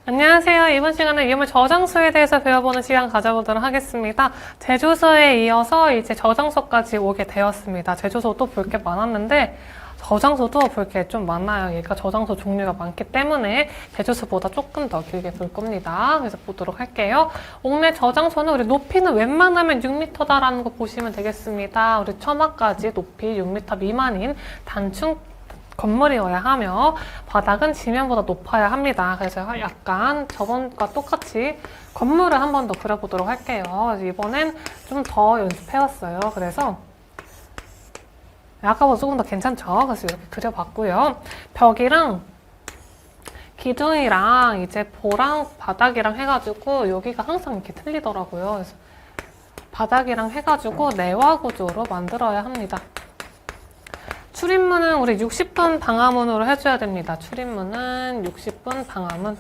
안녕하세요. 이번 시간은 유물 저장소에 대해서 배워보는 시간 가져보도록 하겠습니다. 제조소에 이어서 이제 저장소까지 오게 되었습니다. 제조소도 볼 게 많았는데 저장소도 볼 게 좀 많아요. 얘가 저장소 종류가 많기 때문에 제조소보다 조금 더 길게 볼 겁니다. 그래서 보도록 할게요. 옥내 저장소는 우리 높이는 웬만하면 6m다라는 거 보시면 되겠습니다. 우리 처마까지 높이 6m 미만인 단층 건물이어야 하며 바닥은 지면보다 높아야 합니다. 그래서 약간 저번과 똑같이 건물을 한 번 더 그려보도록 할게요. 이번엔 좀 더 연습해왔어요. 그래서 아까보다 조금 더 괜찮죠? 그래서 이렇게 그려봤고요. 벽이랑 기둥이랑 이제 보랑 바닥이랑 해가지고 여기가 항상 이렇게 틀리더라고요. 그래서 바닥이랑 해가지고 내화 구조로 만들어야 합니다. 출입문은 우리 60분 방화문으로 해줘야 됩니다. 출입문은 60분 방화문.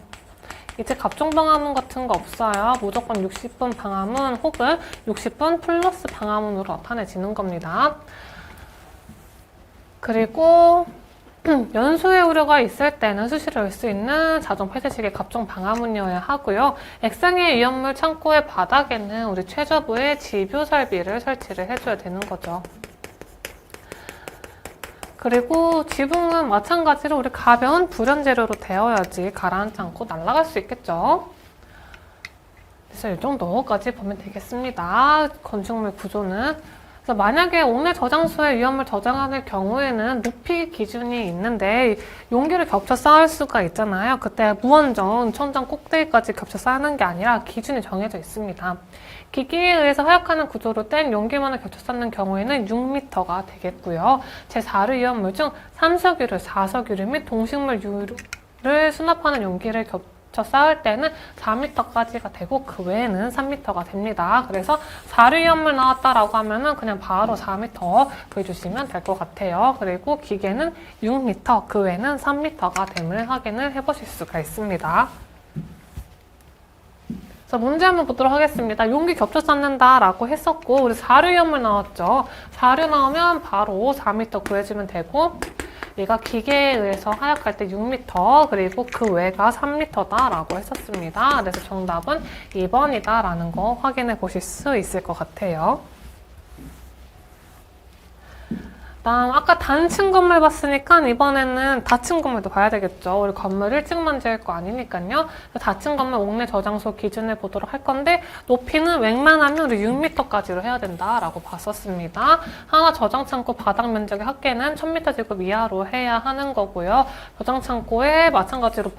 이제 갑종 방화문 같은 거 없어요. 무조건 60분 방화문 혹은 60분 플러스 방화문으로 나타내지는 겁니다. 그리고 연소의 우려가 있을 때는 수시로 열 수 있는 자동 폐쇄식의 갑종 방화문이어야 하고요. 액상의 위험물 창고의 바닥에는 우리 최저부의 지뷰 설비를 설치를 해줘야 되는 거죠. 그리고 지붕은 마찬가지로 우리 가벼운 불연 재료로 되어야지 가라앉지 않고 날아갈 수 있겠죠. 그래서 이 정도까지 보면 되겠습니다. 건축물 구조는. 그래서 만약에 옥내 저장소에 위험을 저장하는 경우에는 높이 기준이 있는데 용기를 겹쳐 쌓을 수가 있잖아요. 그때 무한정 천장 꼭대기까지 겹쳐 쌓는 게 아니라 기준이 정해져 있습니다. 기기에 의해서 하역하는 구조로 뗀 용기만을 겹쳐 쌓는 경우에는 6m가 되겠고요. 제4류 위험물 중 삼석유류, 사석유류 및 동식물유를 수납하는 용기를 겹쳐 쌓을 때는 4m까지가 되고 그 외에는 3m가 됩니다. 그래서 4류 위험물 나왔다라고 하면은 그냥 바로 4m 구해주시면 될 것 같아요. 그리고 기계는 6m, 그 외에는 3m가 됨을 확인을 해보실 수가 있습니다. 자, 문제 한번 보도록 하겠습니다. 용기 겹쳐 쌓는다라고 했었고 우리 4류 위험물 나왔죠. 4류 나오면 바로 4m 구해주면 되고 얘가 기계에 의해서 하역할 때 6m 그리고 그 외가 3m다라고 했었습니다. 그래서 정답은 2번이다라는 거 확인해 보실 수 있을 것 같아요. 다음 아까 단층 건물 봤으니까 이번에는 다층 건물도 봐야 되겠죠. 우리 건물 1층만 지을 거 아니니까요. 다층 건물 옥내 저장소 기준을 보도록 할 건데 높이는 웬만하면 우리 6m까지로 해야 된다라고 봤었습니다. 하나 저장창고 바닥 면적의 합계는 1000m 제곱 이하로 해야 하는 거고요. 저장창고에 마찬가지로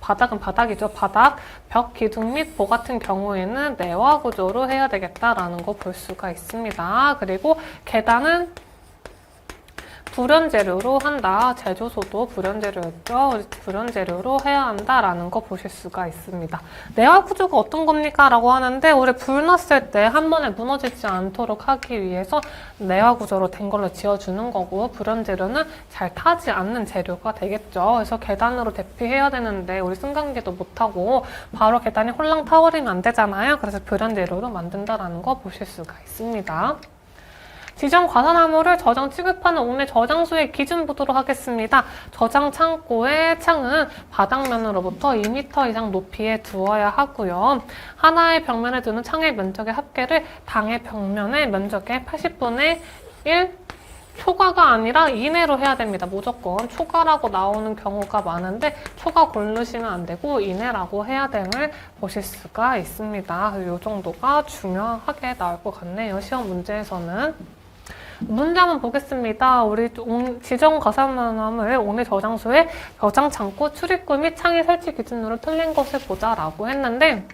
바닥은 바닥이죠. 바닥, 벽, 기둥 및 보 같은 경우에는 내화 구조로 해야 되겠다라는 거 볼 수가 있습니다. 그리고 계단은 불연 재료로 한다. 제조소도 불연 재료였죠. 불연 재료로 해야 한다라는 거 보실 수가 있습니다. 내화 구조가 어떤 겁니까? 라고 하는데 우리 불 났을 때 한 번에 무너지지 않도록 하기 위해서 내화 구조로 된 걸로 지어주는 거고 불연 재료는 잘 타지 않는 재료가 되겠죠. 그래서 계단으로 대피해야 되는데 우리 승강기도 못하고 바로 계단이 홀랑 타버리면 안 되잖아요. 그래서 불연 재료로 만든다라는 거 보실 수가 있습니다. 지정 과산화물을 저장 취급하는 옥내 저장소의 기준 보도록 하겠습니다. 저장 창고의 창은 바닥면으로부터 2m 이상 높이에 두어야 하고요. 하나의 벽면에 두는 창의 면적의 합계를 당의 벽면의 면적의 80분의 1 초과가 아니라 이내로 해야 됩니다. 무조건 초과라고 나오는 경우가 많은데 초과 고르시면 안 되고 이내라고 해야 됨을 보실 수가 있습니다. 이 정도가 중요하게 나올 것 같네요. 시험 문제에서는. 문제 한번 보겠습니다. 우리 지정 과산화물 옥내 저장소의 저장 창고 출입구 및 창의 설치 기준으로 틀린 것을 보자라고 했는데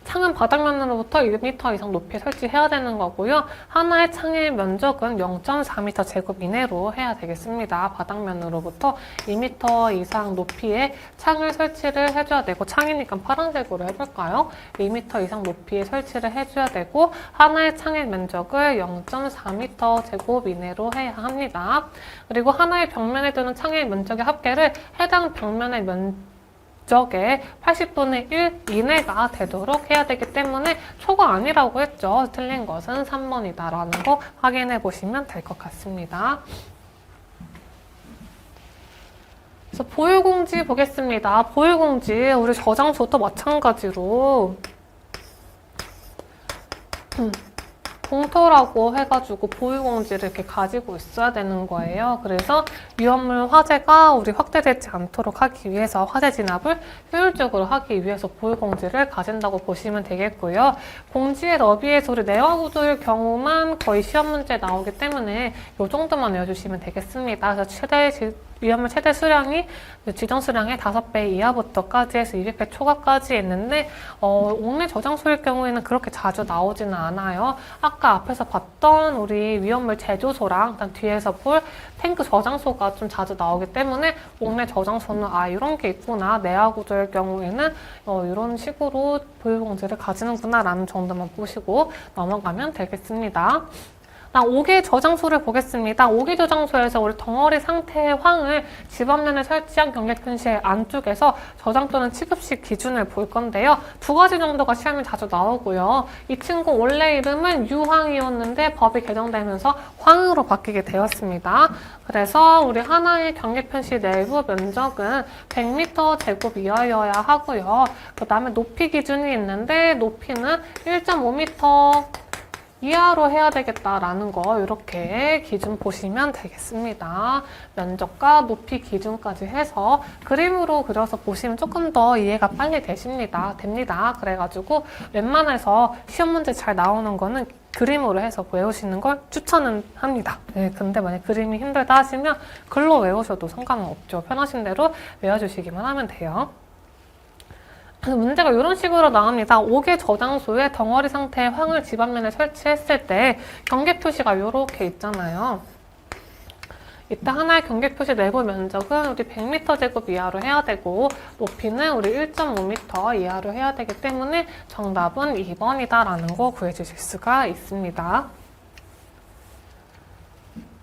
창은 바닥면으로부터 1m 이상 높이에 설치해야 되는 거고요. 하나의 창의 면적은 0.4m 제곱 이내로 해야 되겠습니다. 바닥면으로부터 2m 이상 높이에 창을 설치를 해줘야 되고 창이니까 파란색으로 해볼까요? 2m 이상 높이에 설치를 해줘야 되고 하나의 창의 면적을 0.4m 제곱 이내로 해야 합니다. 그리고 하나의 벽면에 두는 창의 면적의 합계를 해당 벽면의 면적의 80분의 1 이내가 되도록 해야 되기 때문에 초과 아니라고 했죠. 틀린 것은 3번이다라는 거 확인해 보시면 될 것 같습니다. 그래서 보유공지 보겠습니다. 보유공지 우리 저장소도 마찬가지로 봉토라고 해가지고 보유공지를 이렇게 가지고 있어야 되는 거예요. 그래서 위험물 화재가 우리 확대되지 않도록 하기 위해서 화재 진압을 효율적으로 하기 위해서 보유공지를 가진다고 보시면 되겠고요. 공지의 너비에서 우리 내화구조일 경우만 거의 시험 문제에 나오기 때문에 이 정도만 외워주시면 되겠습니다. 그래서 위험물 최대 수량이 지정 수량의 5배 이하부터까지 해서 200배 초과까지 있는데 옥내 저장소일 경우에는 그렇게 자주 나오지는 않아요. 아까 앞에서 봤던 우리 위험물 제조소랑 일단 뒤에서 볼 탱크 저장소가 좀 자주 나오기 때문에 옥내 저장소는 이런 게 있구나. 내화 구조일 경우에는 이런 식으로 보유공지를 가지는구나 라는 정도만 보시고 넘어가면 되겠습니다. 5개 저장소를 보겠습니다. 5개 저장소에서 우리 덩어리 상태의 황을 집 앞면에 설치한 경계 표시 안쪽에서 저장 또는 취급식 기준을 볼 건데요. 2가지 정도가 시험에 자주 나오고요. 이 친구 원래 이름은 유황이었는데 법이 개정되면서 황으로 바뀌게 되었습니다. 그래서 우리 하나의 경계 표시 내부 면적은 100m 제곱 이하여야 하고요. 그 다음에 높이 기준이 있는데 높이는 1.5m 이하로 해야 되겠다라는 거 이렇게 기준 보시면 되겠습니다. 면적과 높이 기준까지 해서 그림으로 그려서 보시면 조금 더 이해가 빨리 됩니다. 그래가지고 웬만해서 시험 문제 잘 나오는 거는 그림으로 해서 외우시는 걸 추천은 합니다. 네, 근데 만약 그림이 힘들다 하시면 글로 외우셔도 상관은 없죠. 편하신 대로 외워주시기만 하면 돼요. 문제가 이런 식으로 나옵니다. 5개 저장소에 덩어리 상태의 황을 집 앞면에 설치했을 때 경계 표시가 이렇게 있잖아요. 이때 하나의 경계 표시 내부 면적은 우리 100m 제곱 이하로 해야 되고 높이는 우리 1.5m 이하로 해야 되기 때문에 정답은 2번이다라는 거 구해주실 수가 있습니다.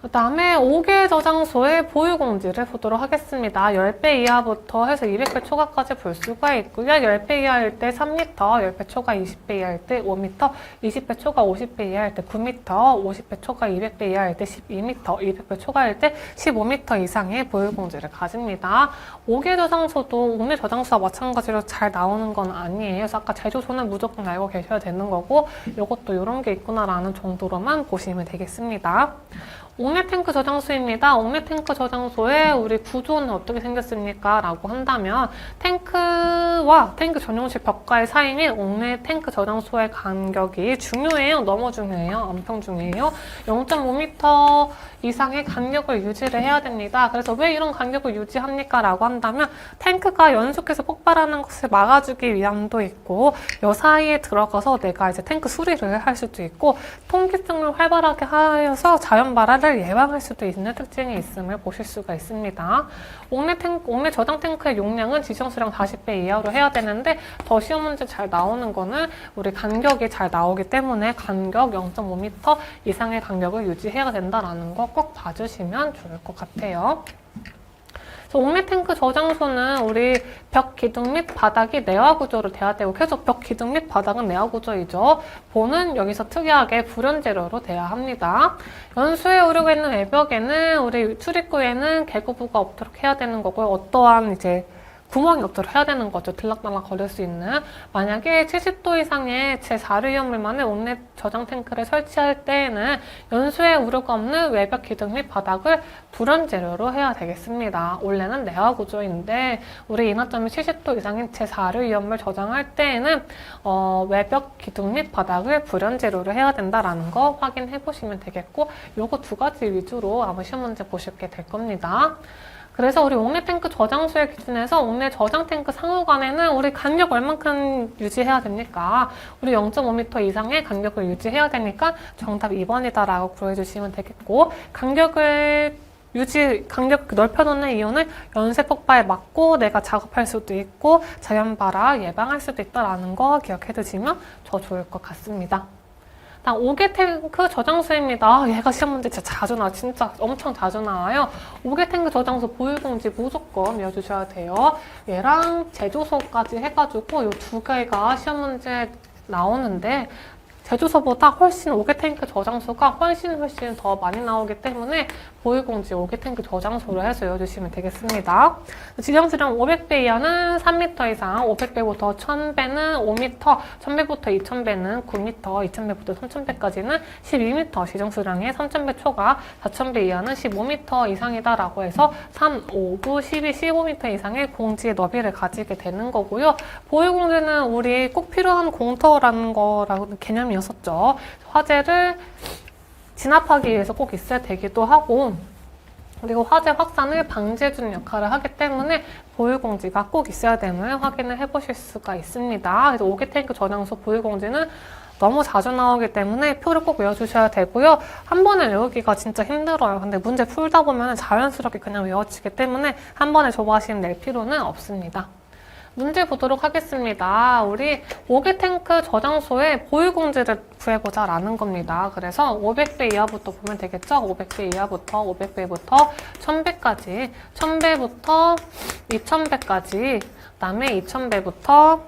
그 다음에 5개 저장소의 보유공지를 보도록 하겠습니다. 10배 이하부터 해서 200배 초과까지 볼 수가 있고요. 10배 이하일 때 3m, 10배 초과 20배 이하일 때 5m, 20배 초과 50배 이하일 때 9m, 50배 초과 200배 이하일 때 12m, 200배 초과일 때 15m 이상의 보유공지를 가집니다. 5개 저장소도 옥내 저장소와 마찬가지로 잘 나오는 건 아니에요. 그래서 아까 제조소는 무조건 알고 계셔야 되는 거고 이것도 이런 게 있구나라는 정도로만 보시면 되겠습니다. 옥내 탱크 저장소입니다. 옥내 탱크 저장소의 우리 구조는 어떻게 생겼습니까? 라고 한다면 탱크와 탱크 전용실 벽과의 사이 및 옥내 탱크 저장소의 간격이 중요해요. 너무 중요해요. 엄청 중요해요. 0.5m 이상의 간격을 유지를 해야 됩니다. 그래서 왜 이런 간격을 유지합니까? 라고 한다면 탱크가 연속해서 폭발하는 것을 막아주기 위함도 있고 이 사이에 들어가서 내가 이제 탱크 수리를 할 수도 있고 통기성을 활발하게 하여서 자연 발화를 예방할 수도 있는 특징이 있음을 보실 수가 있습니다. 옥내 저장 탱크의 용량은 지정 수량 40배 이하로 해야 되는데 더 시험 문제 잘 나오는 거는 우리 간격이 잘 나오기 때문에 간격 0.5m 이상의 간격을 유지해야 된다라는 거 꼭 봐주시면 좋을 것 같아요. 옥내 탱크 저장소는 우리 벽 기둥 및 바닥이 내화 구조로 돼야 되고 계속 벽 기둥 및 바닥은 내화 구조이죠. 보는 여기서 특이하게 불연 재료로 돼야 합니다. 연수에 오르고 있는 외벽에는 우리 출입구에는 개구부가 없도록 해야 되는 거고요. 어떠한 이제 구멍이 없도록 해야 되는 거죠. 들락날락 거릴 수 있는. 만약에 70도 이상의 제4류 위험물만의 옥내 저장 탱크를 설치할 때에는 연수에 우려가 없는 외벽 기둥 및 바닥을 불연 재료로 해야 되겠습니다. 원래는 내화 구조인데 우리 인하점이 70도 이상인 제4류 위험물 저장할 때에는 외벽 기둥 및 바닥을 불연 재료로 해야 된다라는 거 확인해 보시면 되겠고 요거 2가지 위주로 아마 시험 문제 보시게 될 겁니다. 그래서 우리 옥내 탱크 저장소의 기준에서 옥내 저장 탱크 상호간에는 우리 간격 얼만큼 유지해야 됩니까? 우리 0.5m 이상의 간격을 유지해야 되니까 정답 2번이다라고 구해주시면 되겠고 간격 넓혀놓는 이유는 연쇄 폭발 막고 내가 작업할 수도 있고 자연 발화 예방할 수도 있다라는 거 기억해 두시면 더 좋을 것 같습니다. 5개 탱크 저장소입니다. 얘가 시험 문제 진짜 자주 나와요. 진짜 엄청 자주 나와요. 5개 탱크 저장소 보유공지 무조건 외워주셔야 돼요. 얘랑 제조소까지 해가지고 이 2개가 시험 문제 나오는데 제조소보다 훨씬 5개 탱크 저장소가 훨씬 더 많이 나오기 때문에 보유공지 5개 탱크 저장소로 해서 외워주시면 되겠습니다. 지정수량 500배 이하는 3m 이상, 500배부터 1000배는 5m, 1000배부터 2000배는 9m, 2000배부터 3000배까지는 12m, 지정수량의 3000배 초과, 4000배 이하는 15m 이상이다라고 해서 3, 5, 9, 12, 15m 이상의 공지의 너비를 가지게 되는 거고요. 보유공지는 우리 꼭 필요한 공터라는 거라는 개념이었었죠. 화재를 진압하기 위해서 꼭 있어야 되기도 하고, 그리고 화재 확산을 방지해주는 역할을 하기 때문에 보유공지가 꼭 있어야 됨을 확인을 해보실 수가 있습니다. 그래서 5개 탱크 저장소 보유공지는 너무 자주 나오기 때문에 표를 꼭 외워주셔야 되고요. 한 번에 외우기가 진짜 힘들어요. 근데 문제 풀다 보면 자연스럽게 그냥 외워지기 때문에 한 번에 조바심 낼 필요는 없습니다. 문제 보도록 하겠습니다. 우리 5개 탱크 저장소에 보유공지를 구해보자 라는 겁니다. 그래서 500배 이하부터 보면 되겠죠? 500배 이하부터 500배부터 1000배까지, 1000배부터 2000배까지, 그 다음에 2000배부터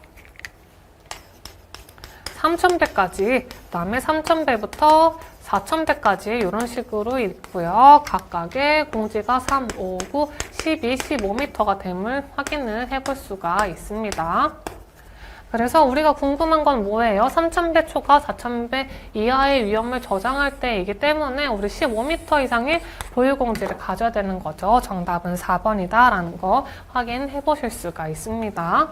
3000배까지, 그 다음에 3000배부터 4000배까지 이런 식으로 있고요. 각각의 공지가 3, 5, 9, 12, 15m가 됨을 확인을 해볼 수가 있습니다. 그래서 우리가 궁금한 건 뭐예요? 3000배 초과 4000배 이하의 위험을 저장할 때이기 때문에 우리 15m 이상의 보유공지를 가져야 되는 거죠. 정답은 4번이다 라는 거 확인해 보실 수가 있습니다.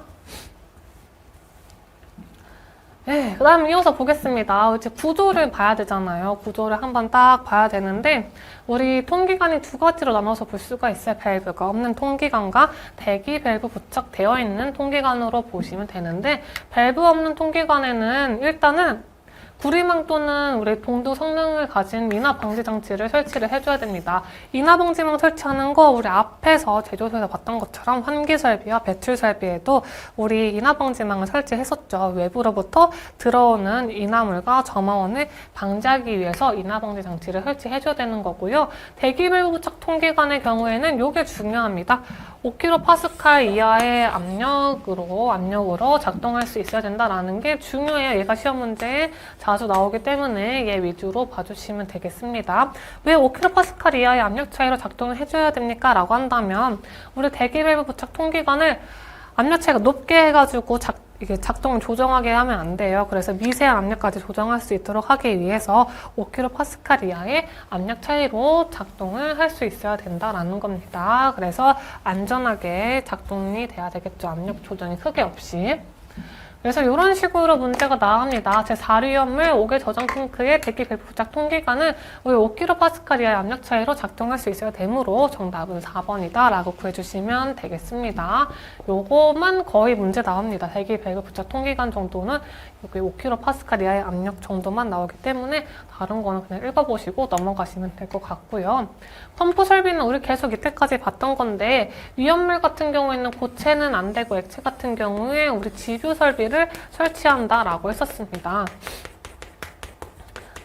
네, 그 다음 이어서 보겠습니다. 이제 구조를 봐야 되잖아요. 구조를 한번 딱 봐야 되는데, 우리 통기관이 두 가지로 나눠서 볼 수가 있어요. 밸브가 없는 통기관과 대기 밸브 부착되어 있는 통기관으로 보시면 되는데, 밸브 없는 통기관에는 일단은 구리망 또는 우리 동두 성능을 가진 인화 방지 장치를 설치를 해줘야 됩니다. 인화 방지망 설치하는 거 우리 앞에서 제조소에서 봤던 것처럼 환기 설비와 배출 설비에도 우리 인화 방지망을 설치했었죠. 외부로부터 들어오는 인화물과 점화원을 방지하기 위해서 인화 방지 장치를 설치해줘야 되는 거고요. 대기 밸브 부착 통기관의 경우에는 이게 중요합니다. 5kPa 이하의 압력으로 작동할 수 있어야 된다라는 게 중요해요. 얘가 시험 문제에 자주 나오기 때문에 얘 위주로 봐주시면 되겠습니다. 왜 5kPa 이하의 압력 차이로 작동을 해줘야 됩니까? 라고 한다면 우리 대기 밸브 부착 통기관을 압력 차이가 높게 해가지고 이게 작동을 조정하게 하면 안 돼요. 그래서 미세한 압력까지 조정할 수 있도록 하기 위해서 5kPa 이하의 압력 차이로 작동을 할 수 있어야 된다라는 겁니다. 그래서 안전하게 작동이 돼야 되겠죠. 압력 조정이 크게 없이. 그래서 이런 식으로 문제가 나옵니다. 제4류염물 5개 저장 탱크의 대기 밸브 부착 통기관은 5kPa 이하의 압력 차이로 작동할 수 있어야 되므로 정답은 4번이다 라고 구해주시면 되겠습니다. 요거만 거의 문제 나옵니다. 대기 밸브 부착 통기관 정도는 여기 5kPa 이하의 압력 정도만 나오기 때문에 다른 거는 그냥 읽어보시고 넘어가시면 될 것 같고요. 펌프 설비는 우리 계속 이때까지 봤던 건데, 위험물 같은 경우에는 고체는 안 되고 액체 같은 경우에 우리 지뷰 설비를 설치한다라고 했었습니다.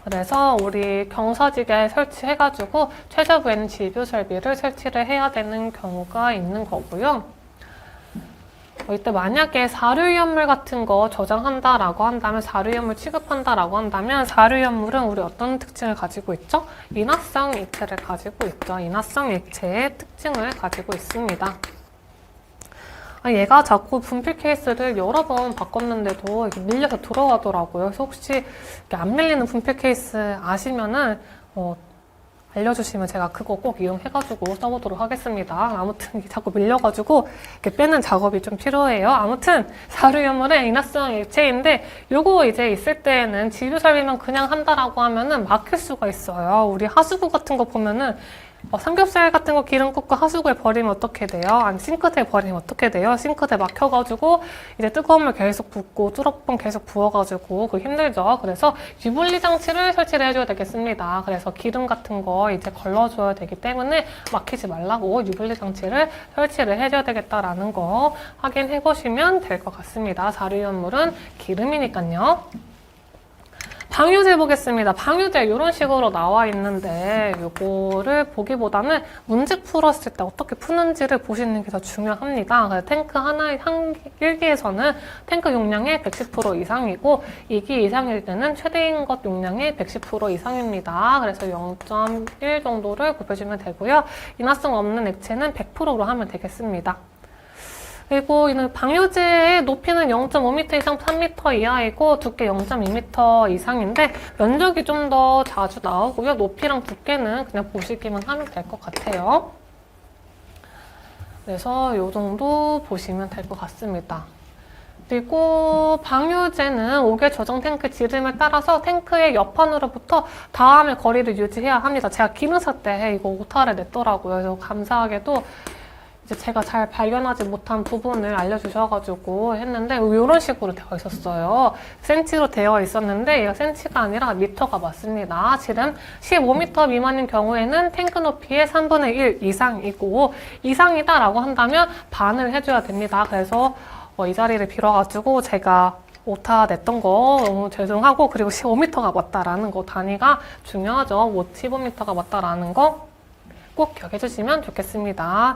그래서 우리 경사지게 설치해가지고 최저부에는 지뷰 설비를 설치를 해야 되는 경우가 있는 거고요. 이때 만약에 사료위험물 같은 거 저장한다라고 한다면, 사료위험물 취급한다라고 한다면, 사료위험물은 우리 어떤 특징을 가지고 있죠? 인화성 액체를 가지고 있죠. 인화성 액체의 특징을 가지고 있습니다. 얘가 자꾸 분필 케이스를 여러 번 바꿨는데도 이렇게 밀려서 들어가더라고요. 그래서 혹시 안 밀리는 분필 케이스 아시면은 알려주시면 제가 그거 꼭 이용해가지고 써보도록 하겠습니다. 아무튼 자꾸 밀려가지고 이렇게 빼는 작업이 좀 필요해요. 아무튼 사료염물은 인화성 액체인데 요거 이제 있을 때에는 지뷰 설비만 그냥 한다라고 하면은 막힐 수가 있어요. 우리 하수구 같은 거 보면은 삼겹살 같은 거 기름 굽고 하수구에 버리면 어떻게 돼요? 아니 싱크대에 버리면 어떻게 돼요? 싱크대 막혀가지고 이제 뜨거운 물 계속 붓고 뚜러뻥 계속 부어가지고 그거 힘들죠. 그래서 유분리 장치를 설치를 해줘야 되겠습니다. 그래서 기름 같은 거 이제 걸러줘야 되기 때문에 막히지 말라고 유분리 장치를 설치를 해줘야 되겠다라는 거 확인해 보시면 될 것 같습니다. 사료염물은 기름이니까요. 방유제 보겠습니다. 방유제 이런 식으로 나와 있는데 요거를 보기보다는 문제 풀었을 때 어떻게 푸는지를 보시는 게 더 중요합니다. 그래서 탱크 하나의 1기에서는 탱크 용량의 110% 이상이고 2기 이상일 때는 최대인 것 용량의 110% 이상입니다. 그래서 0.1 정도를 곱해주면 되고요. 인화성 없는 액체는 100%로 하면 되겠습니다. 그리고 이는 방유제의 높이는 0.5m 이상 3m 이하이고 두께 0.2m 이상인데 면적이 좀 더 자주 나오고요. 높이랑 두께는 그냥 보시기만 하면 될 것 같아요. 그래서 이 정도 보시면 될 것 같습니다. 그리고 방유제는 5개 저장 탱크 지름에 따라서 탱크의 옆판으로부터 다음의 거리를 유지해야 합니다. 제가 기능사 때 이거 오타를 냈더라고요. 그래서 감사하게도 이제 제가 잘 발견하지 못한 부분을 알려주셔가지고 했는데 이런 식으로 되어 있었어요. 센치로 되어 있었는데 얘가 센치가 아니라 미터가 맞습니다. 지름 15m 미만인 경우에는 탱크 높이의 3분의 1 이상이고 이상이다라고 한다면 반을 해줘야 됩니다. 그래서 이 자리를 빌어가지고 제가 오타 냈던 거 너무 죄송하고 그리고 15m가 맞다라는 거 단위가 중요하죠. 15m가 맞다라는 거 꼭 기억해 주시면 좋겠습니다.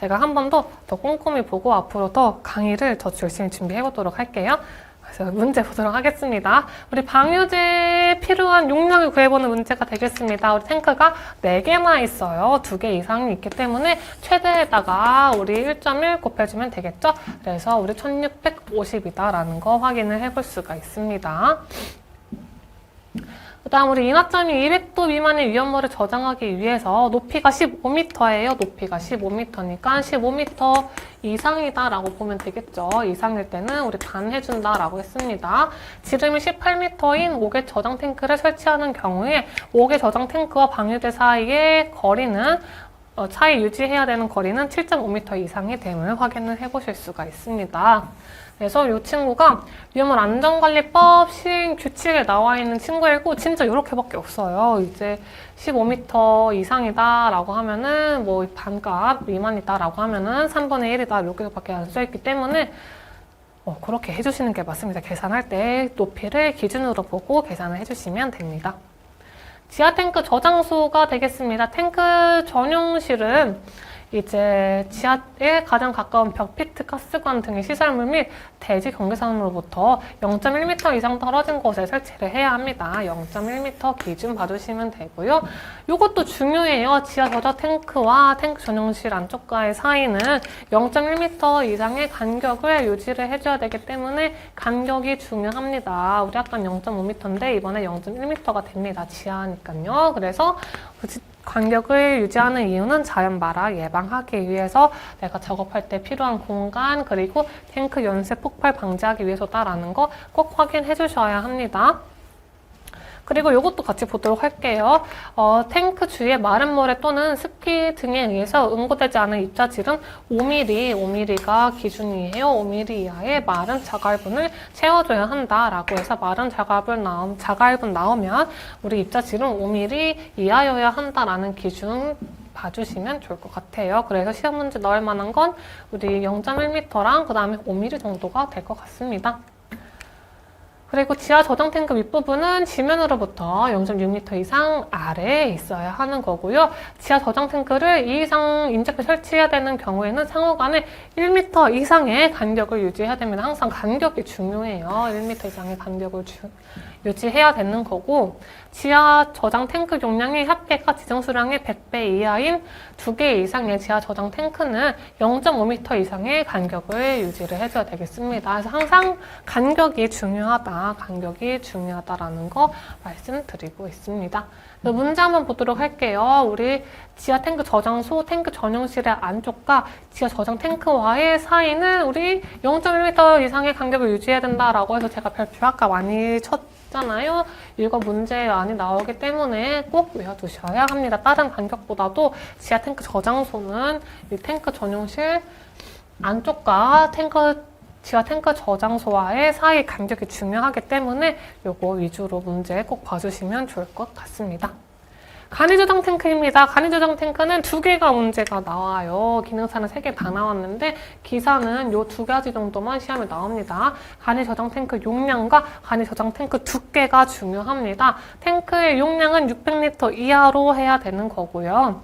제가 한 번 더 꼼꼼히 보고 앞으로 더 강의를 더 열심히 준비해 보도록 할게요. 그래서 문제 보도록 하겠습니다. 우리 방유제에 필요한 용량을 구해보는 문제가 되겠습니다. 우리 탱크가 4개나 있어요. 2개 이상이 있기 때문에 최대에다가 우리 1.1 곱해주면 되겠죠? 그래서 우리 1650이다라는 거 확인을 해볼 수가 있습니다. 그 다음 우리 인화점이 200도 미만의 위험물을 저장하기 위해서 높이가 15m예요. 높이가 15m니까 15m 이상이다 라고 보면 되겠죠. 이상일 때는 우리 반 해준다 라고 했습니다. 지름이 18m인 5개 저장 탱크를 설치하는 경우에 5개 저장 탱크와 방유제 사이의 거리는 차이 유지해야 되는 거리는 7.5m 이상이 됨을 확인을 해보실 수가 있습니다. 그래서 이 친구가 위험물 안전관리법 시행 규칙에 나와 있는 친구이고 진짜 이렇게밖에 없어요. 이제 15m 이상이다 라고 하면은 뭐 반값 미만이다 라고 하면은 3분의 1이다 여기서밖에 안 써있기 때문에 그렇게 해주시는 게 맞습니다. 계산할 때 높이를 기준으로 보고 계산을 해주시면 됩니다. 지하 탱크 저장소가 되겠습니다. 탱크 전용실은 이제 지하에 가장 가까운 벽, 피트, 가스관 등의 시설물 및 대지 경계선으로부터 0.1m 이상 떨어진 곳에 설치를 해야 합니다. 0.1m 기준 봐주시면 되고요. 이것도 중요해요. 지하 저장 탱크와 탱크 전용실 안쪽과의 사이는 0.1m 이상의 간격을 유지를 해줘야 되기 때문에 간격이 중요합니다. 우리 아까 0.5m인데 이번에 0.1m가 됩니다. 지하니까요. 그래서 간격을 유지하는 이유는 자연 발화 예방하기 위해서 내가 작업할 때 필요한 공간 그리고 탱크 연쇄 폭발 방지하기 위해서다라는 거 꼭 확인해 주셔야 합니다. 그리고 이것도 같이 보도록 할게요. 탱크 주위에 마른 모래 또는 습기 등에 의해서 응고되지 않은 입자질은 5mm가 기준이에요. 5mm 이하의 마른 자갈분을 채워줘야 한다라고 해서 마른 자갈분 나오면 우리 입자질은 5mm 이하여야 한다라는 기준 봐주시면 좋을 것 같아요. 그래서 시험 문제 넣을 만한 건 우리 0.1m랑 그 다음에 5mm 정도가 될 것 같습니다. 그리고 지하 저장 탱크 윗부분은 지면으로부터 0.6m 이상 아래에 있어야 하는 거고요. 지하 저장 탱크를 2 이상 인접해 설치해야 되는 경우에는 상호간에 1m 이상의 간격을 유지해야 됩니다. 항상 간격이 중요해요. 1m 이상의 간격을 유지해야 되는 거고 지하 저장 탱크 용량이 합계가 지정 수량의 100배 이하인 2개 이상의 지하 저장 탱크는 0.5m 이상의 간격을 유지를 해줘야 되겠습니다. 그래서 항상 간격이 중요하다라는 거 말씀드리고 있습니다. 문제 한번 보도록 할게요. 우리 지하 탱크 저장소, 탱크 전용실의 안쪽과 지하 저장 탱크와의 사이는 우리 0.1m 이상의 간격을 유지해야 된다라고 해서 제가 별표 아까 많이 쳤잖아요. 이거 문제에 많이 나오기 때문에 꼭 외워두셔야 합니다. 다른 간격보다도 지하 탱크 저장소는 이 탱크 전용실 안쪽과 지하 탱크 저장소와의 사이 간격이 중요하기 때문에 이거 위주로 문제 꼭 봐주시면 좋을 것 같습니다. 간이 저장 탱크입니다. 간이 저장 탱크는 두 개가 문제가 나와요. 기능사는 세 개 다 나왔는데 기사는 요 두 가지 정도만 시험에 나옵니다. 간이 저장 탱크 용량과 간이 저장 탱크 두께가 중요합니다. 탱크의 용량은 600리터 이하로 해야 되는 거고요.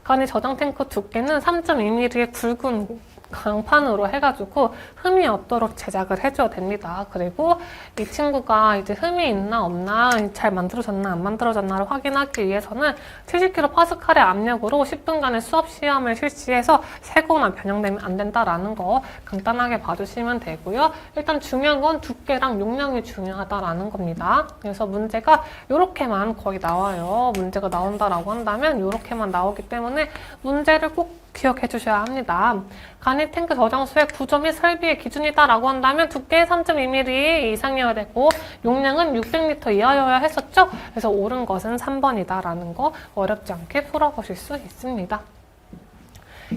간이 저장 탱크 두께는 3.2mm의 굵은 강판으로 해가지고 흠이 없도록 제작을 해줘야 됩니다. 그리고 이 친구가 이제 흠이 있나 없나, 잘 만들어졌나 안 만들어졌나를 확인하기 위해서는 70kPa의 압력으로 10분간의 수업 시험을 실시해서 새거나 변형되면 안 된다라는 거 간단하게 봐주시면 되고요. 일단 중요한 건 두께랑 용량이 중요하다라는 겁니다. 그래서 문제가 이렇게만 거의 나와요. 문제가 나온다라고 한다면 이렇게만 나오기 때문에 문제를 꼭 기억해 주셔야 합니다. 간이 탱크 저장소의 구조 및 설비의 기준이다라고 한다면 두께 3.2mm 이상이어야 되고 용량은 600리터 이하여야 했었죠? 그래서 옳은 것은 3번이다라는 거 어렵지 않게 풀어보실 수 있습니다.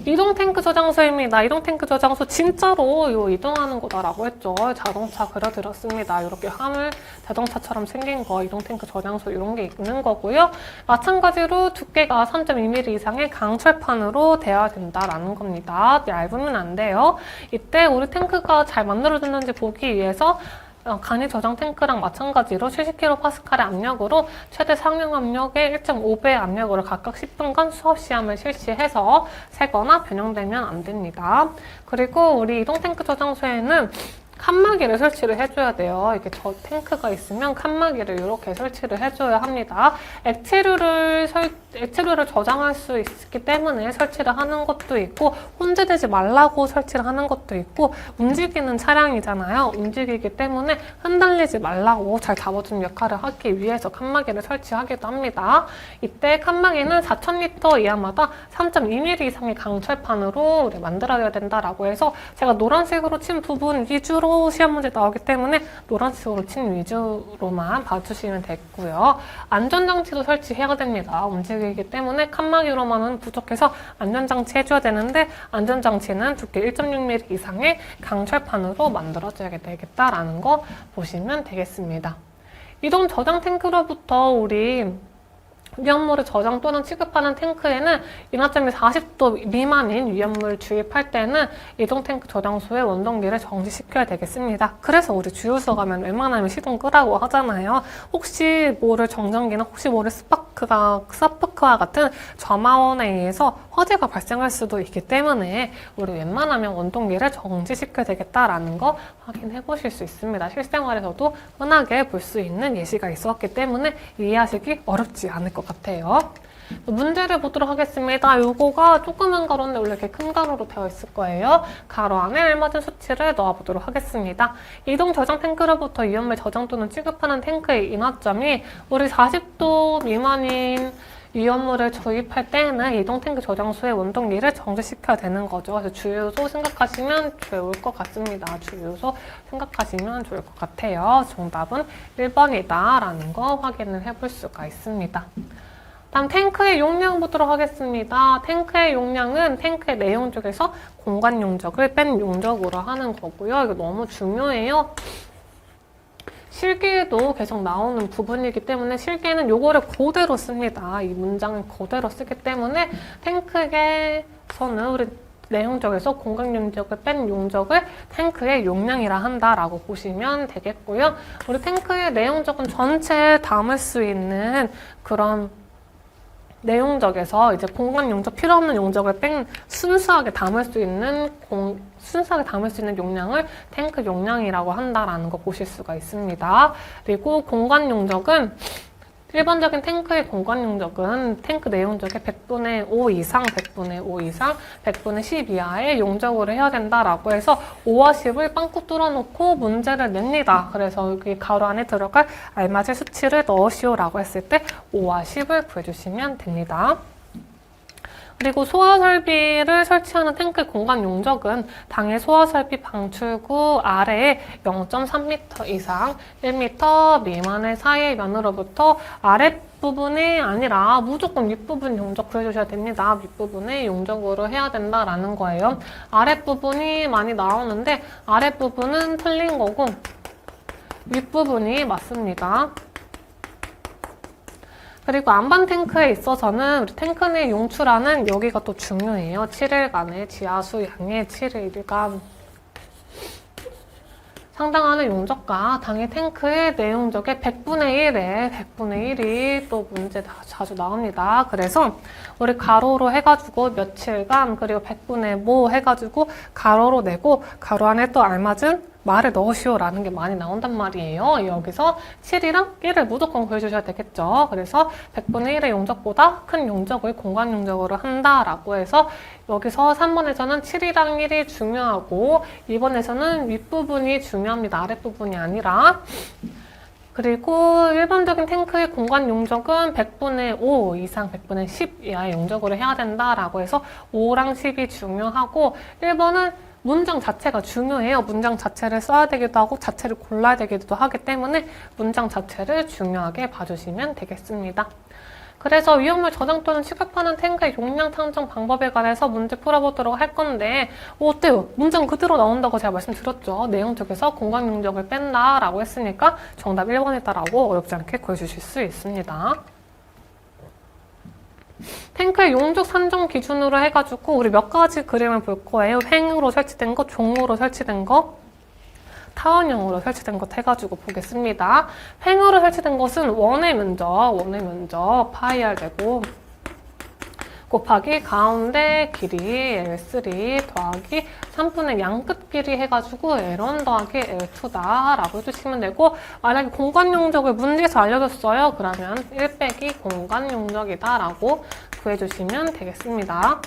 이동 탱크 저장소입니다. 이동 탱크 저장소 진짜로 요 이동하는 거다라고 했죠. 자동차 그려드렸습니다. 이렇게 화물 자동차처럼 생긴 거 이동 탱크 저장소 이런 게 있는 거고요. 마찬가지로 두께가 3.2mm 이상의 강철판으로 되어야 된다라는 겁니다. 얇으면 안 돼요. 이때 우리 탱크가 잘 만들어졌는지 보기 위해서 간이 저장 탱크랑 마찬가지로 70kPa의 압력으로 최대 상용 압력의 1.5배의 압력으로 각각 10분간 수업 시험을 실시해서 새거나 변형되면 안 됩니다. 그리고 우리 이동 탱크 저장소에는 칸막이를 설치를 해줘야 돼요. 이렇게 저 탱크가 있으면 칸막이를 이렇게 설치를 해줘야 합니다. 액체류를 저장할 수 있기 때문에 설치를 하는 것도 있고 혼재되지 말라고 설치를 하는 것도 있고 움직이는 차량이잖아요. 움직이기 때문에 흔들리지 말라고 잘 잡아주는 역할을 하기 위해서 칸막이를 설치하기도 합니다. 이때 칸막이는 4,000리터 이하마다 3.2mm 이상의 강철판으로 만들어야 된다라고 해서 제가 노란색으로 친 부분 위주로 시험 문제 나오기 때문에 노란색으로 친 위주로만 봐주시면 됐고요. 안전장치도 설치해야 됩니다. 움직이기 때문에 칸막이로만은 부족해서 안전장치 해줘야 되는데 안전장치는 두께 1.6mm 이상의 강철판으로 만들어줘야 되겠다라는 거 보시면 되겠습니다. 이동 저장 탱크로부터 우리 위험물을 저장 또는 취급하는 탱크에는 인하점이 40도 미만인 위험물을 주입할 때는 이동 탱크 저장소의 원동기를 정지시켜야 되겠습니다. 그래서 우리 주유소 가면 웬만하면 시동 끄라고 하잖아요. 혹시 모를 정전기나 혹시 모를 스파크와 같은 점화원에 의해서 화재가 발생할 수도 있기 때문에 우리 웬만하면 원동기를 정지시켜야 되겠다라는 거 확인해 보실 수 있습니다. 실생활에서도 흔하게 볼 수 있는 예시가 있었기 때문에 이해하시기 어렵지 않을 것 같아요. 문제를 보도록 하겠습니다. 요거가 조그만 가로인데 원래 이렇게 큰 가로로 되어 있을 거예요. 가로 안에 알맞은 수치를 넣어보도록 하겠습니다. 이동 저장 탱크로부터 위험물 저장 또는 취급하는 탱크의 인하점이 우리 40도 미만인 위험물을 주입할 때는 이동 탱크 저장소의 원동기를 정지시켜야 되는 거죠. 그래서 주유소 생각하시면 좋을 것 같습니다. 주유소 생각하시면 좋을 것 같아요. 정답은 1번이다라는 거 확인을 해볼 수가 있습니다. 다음 탱크의 용량 보도록 하겠습니다. 탱크의 용량은 탱크의 내용 쪽에서 공간 용적을 뺀 용적으로 하는 거고요. 이거 너무 중요해요. 실기에도 계속 나오는 부분이기 때문에 실기에는 요거를 그대로 씁니다. 이 문장을 그대로 쓰기 때문에 탱크에서는 우리 내용적에서 공간 용적을 뺀 용적을 탱크의 용량이라 한다라고 보시면 되겠고요. 우리 탱크의 내용적은 전체에 담을 수 있는 그런 내용적에서 이제 공간 용적, 필요 없는 용적을 뺀 순수하게 담을 수 있는 용량을 탱크 용량이라고 한다라는 거 보실 수가 있습니다. 그리고 공간 용적은 일반적인 탱크의 공간 용적은 탱크 내용적의 100분의 5 이상, 100분의 5 이상, 100분의 10 이하의 용적으로 해야 된다라고 해서 5와 10을 빵꾸 뚫어놓고 문제를 냅니다. 그래서 여기 가로 안에 들어갈 알맞은 수치를 넣으시오라고 했을 때 5와 10을 구해주시면 됩니다. 그리고 소화설비를 설치하는 탱크 공간 용적은 당해 소화설비 방출구 아래에 0.3m 이상, 1m 미만의 사이의 면으로부터 아랫부분이 아니라 무조건 윗부분 용적 구해주셔야 됩니다. 윗부분의 용적으로 해야 된다라는 거예요. 아랫부분이 많이 나오는데 아랫부분은 틀린 거고 윗부분이 맞습니다. 그리고 안반 탱크에 있어서는 우리 탱크 내 용출하는 여기가 또 중요해요. 7일간의 지하수 양의 7일간. 상당하는 용적과 당일 탱크의 내용적의 100분의 1이 또 문제 자주 나옵니다. 그래서 우리 가로로 해가지고 며칠간 그리고 100분의 뭐 해가지고 가로로 내고 가로 안에 또 알맞은 말을 넣으시오 라는 게 많이 나온단 말이에요. 여기서 7이랑 1을 무조건 구해주셔야 되겠죠. 그래서 100분의 1의 용적보다 큰 용적을 공간 용적으로 한다라고 해서 여기서 3번에서는 7이랑 1이 중요하고 2번에서는 윗부분이 중요합니다. 아랫부분이 아니라. 그리고 일반적인 탱크의 공간 용적은 100분의 5 이상 100분의 10 이하의 용적으로 해야 된다라고 해서 5랑 10이 중요하고 1번은 문장 자체가 중요해요. 문장 자체를 써야 되기도 하고 자체를 골라야 되기도 하기 때문에 문장 자체를 중요하게 봐주시면 되겠습니다. 그래서 위험물 저장 또는 취급하는 탱크의 용량 산정 방법에 관해서 문제 풀어보도록 할 건데 어때요? 문장 그대로 나온다고 제가 말씀드렸죠. 내용 쪽에서 공간 용적을 뺀다라고 했으니까 정답 1번이다라고 어렵지 않게 구해주실 수 있습니다. 탱크의 용적 산정 기준으로 해가지고 우리 몇 가지 그림을 볼 거예요. 횡으로 설치된 거, 종으로 설치된 거, 타원형으로 설치된 것 해가지고 보겠습니다. 횡으로 설치된 것은 원의 면적 파이 r 되고 곱하기 가운데 길이 L3 더하기 3분의 양끝 길이 해가지고 L1 더하기 L2다 라고 해주시면 되고 만약에 공간 용적을 문제에서 알려줬어요. 그러면 1 빼기 공간 용적이다 라고 구해주시면 되겠습니다.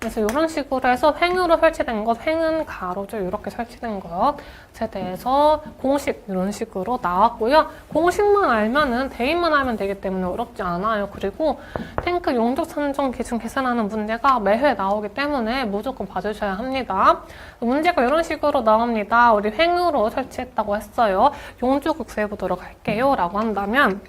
그래서 이런 식으로 해서 횡으로 설치된 것, 횡은 가로죠. 이렇게 설치된 것에 대해서 공식 이런 식으로 나왔고요. 공식만 알면은 대입만 하면 되기 때문에 어렵지 않아요. 그리고 탱크 용적 산정 기준 계산하는 문제가 매회 나오기 때문에 무조건 봐주셔야 합니다. 문제가 이런 식으로 나옵니다. 우리 횡으로 설치했다고 했어요. 용적을 구해보도록 할게요. 라고 한다면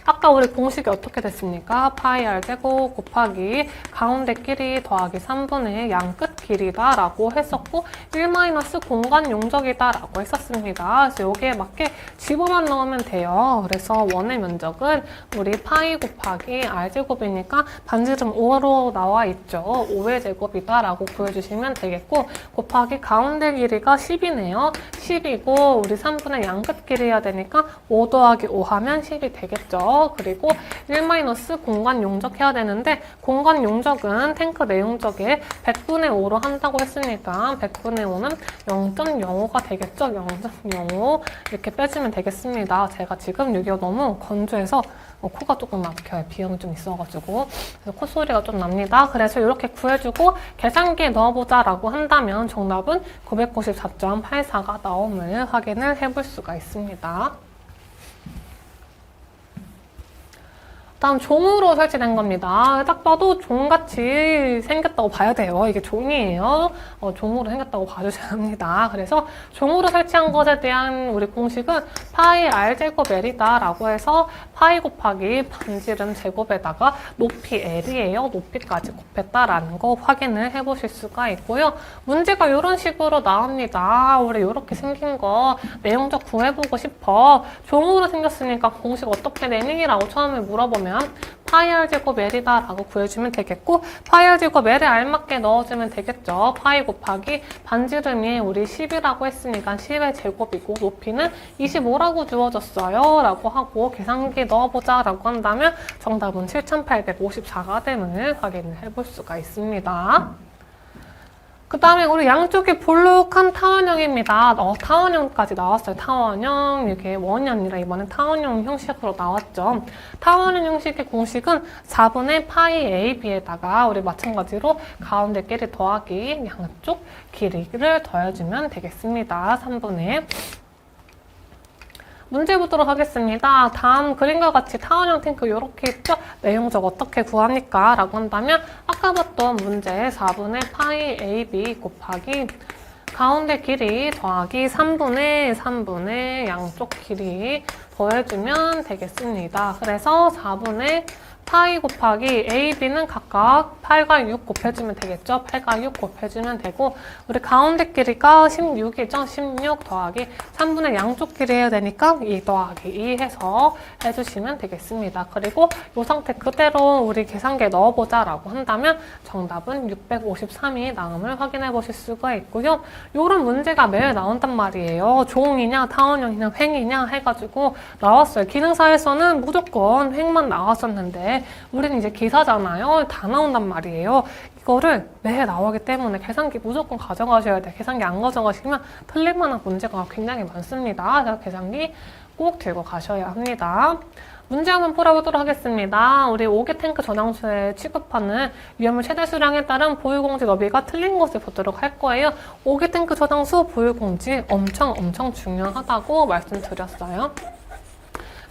아까 우리 공식이 어떻게 됐습니까? 파이 r 제곱 곱하기 가운데 길이 더하기 3분의 양끝 길이다 라고 했었고 1 공간 용적이다 라고 했었습니다. 그래서 여기에 맞게 집어만 넣으면 돼요. 그래서 원의 면적은 우리 파이 곱하기 r 제곱이니까 반지름 5로 나와 있죠. 5의 제곱이다 라고 구해주시면 되겠고 곱하기 가운데 길이가 10이네요. 10이고 우리 3분의 양끝 길이여야 되니까 5 더하기 5 하면 10이 되겠죠. 그리고 1 공간 용적 해야 되는데 공간 용적은 탱크 내용적에 100분의 5로 한다고 했으니까 100분의 5는 0.05가 되겠죠. 0.05 이렇게 빼주면 되겠습니다. 제가 지금 여기가 너무 건조해서 코가 조금 막혀요. 비염이 좀 있어가지고 그래서 콧소리가 좀 납니다. 그래서 이렇게 구해주고 계산기에 넣어보자 라고 한다면 정답은 994.84가 나옴을 확인을 해볼 수가 있습니다. 다음 종으로 설치된 겁니다. 딱 봐도 종같이 생겼다고 봐야 돼요. 이게 종이에요. 종으로 생겼다고 봐주셔야 합니다. 그래서 종으로 설치한 것에 대한 우리 공식은 파이 r 제곱 L이다 라고 해서 파이 곱하기 반지름 제곱에다가 높이 L이에요. 높이까지 곱했다라는 거 확인을 해보실 수가 있고요. 문제가 이런 식으로 나옵니다. 우리 이렇게 생긴 거 내용적 구해보고 싶어. 종으로 생겼으니까 공식 어떻게 내니라고 처음에 물어보면 파이 r 제곱 L이다 라고 구해주면 되겠고 파이 r 제곱 L에 알맞게 넣어주면 되겠죠. 파이 곱하기 반지름이 우리 10이라고 했으니까 10의 제곱이고 높이는 25라고 주어졌어요 라고 하고 계산기에 넣어보자 라고 한다면 정답은 7854가 됨을 확인을 해볼 수가 있습니다. 그 다음에 우리 양쪽이 볼록한 타원형입니다. 타원형까지 나왔어요. 타원형, 이렇게 원이 아니라 이번엔 타원형 형식으로 나왔죠. 타원형 형식의 공식은 4분의 파이 AB에다가 우리 마찬가지로 가운데 길이 더하기 양쪽 길이를 더해주면 되겠습니다. 3분의 문제 보도록 하겠습니다. 다음 그림과 같이 타원형 탱크 이렇게 있죠? 내용적 어떻게 구합니까? 라고 한다면 아까 봤던 문제 4분의 파이 AB 곱하기 가운데 길이 더하기 3분의 양쪽 길이 더해주면 되겠습니다. 그래서 4분의 파이 곱하기 A, B는 각각 8과 6 곱해주면 되겠죠? 8과 6 곱해주면 되고 우리 가운데 길이가 16이죠? 16 더하기 3분의 양쪽 길이 해야 되니까 2 더하기 2 해서 해주시면 되겠습니다. 그리고 이 상태 그대로 우리 계산기에 넣어보자 라고 한다면 정답은 653이 나옴을 확인해 보실 수가 있고요. 이런 문제가 매일 나온단 말이에요. 종이냐, 타원형이냐, 횡이냐 해가지고 나왔어요. 기능사에서는 무조건 횡만 나왔었는데 우리는 이제 기사잖아요. 다 나온단 말이에요. 이거를 매일 나오기 때문에 계산기 무조건 가져가셔야 돼요. 계산기 안 가져가시면 틀릴 만한 문제가 굉장히 많습니다. 그래서 계산기 꼭 들고 가셔야 합니다. 문제 한번 풀어보도록 하겠습니다. 우리 5개 탱크 저장소에 취급하는 위험물 최대 수량에 따른 보유공지 너비가 틀린 것을 보도록 할 거예요. 5개 탱크 저장소 보유공지 엄청 중요하다고 말씀드렸어요.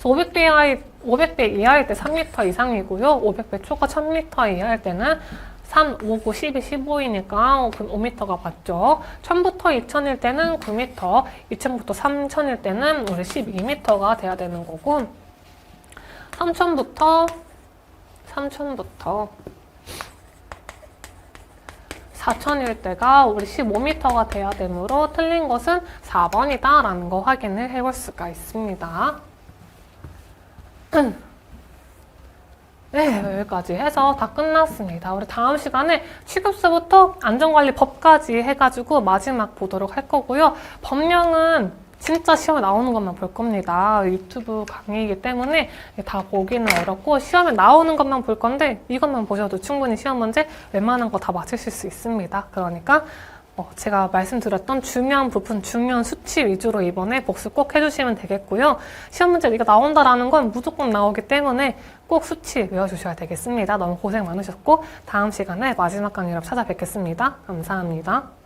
500배 이하일 때 3m 이상이고요. 500배 초과 1000m 이하일 때는 3, 5, 9, 12, 15이니까 5m가 맞죠. 1000부터 2000일 때는 9m, 2000부터 3000일 때는 우리 12m가 돼야 되는 거고 3000부터 4000일 때가 우리 15m가 돼야 되므로 틀린 것은 4번이다 라는 거 확인을 해볼 수가 있습니다. 네, 여기까지 해서 다 끝났습니다. 우리 다음 시간에 취급서부터 안전관리법까지 해가지고 마지막 보도록 할 거고요. 법령은 진짜 시험에 나오는 것만 볼 겁니다. 유튜브 강의이기 때문에 다 보기는 어렵고 시험에 나오는 것만 볼 건데 이것만 보셔도 충분히 시험 문제 웬만한 거 다 맞추실 수 있습니다. 그러니까 제가 말씀드렸던 중요한 부분, 중요한 수치 위주로 이번에 복습 꼭 해주시면 되겠고요. 시험 문제 이거 나온다라는 건 무조건 나오기 때문에 꼭 수치 외워주셔야 되겠습니다. 너무 고생 많으셨고 다음 시간에 마지막 강의로 찾아뵙겠습니다. 감사합니다.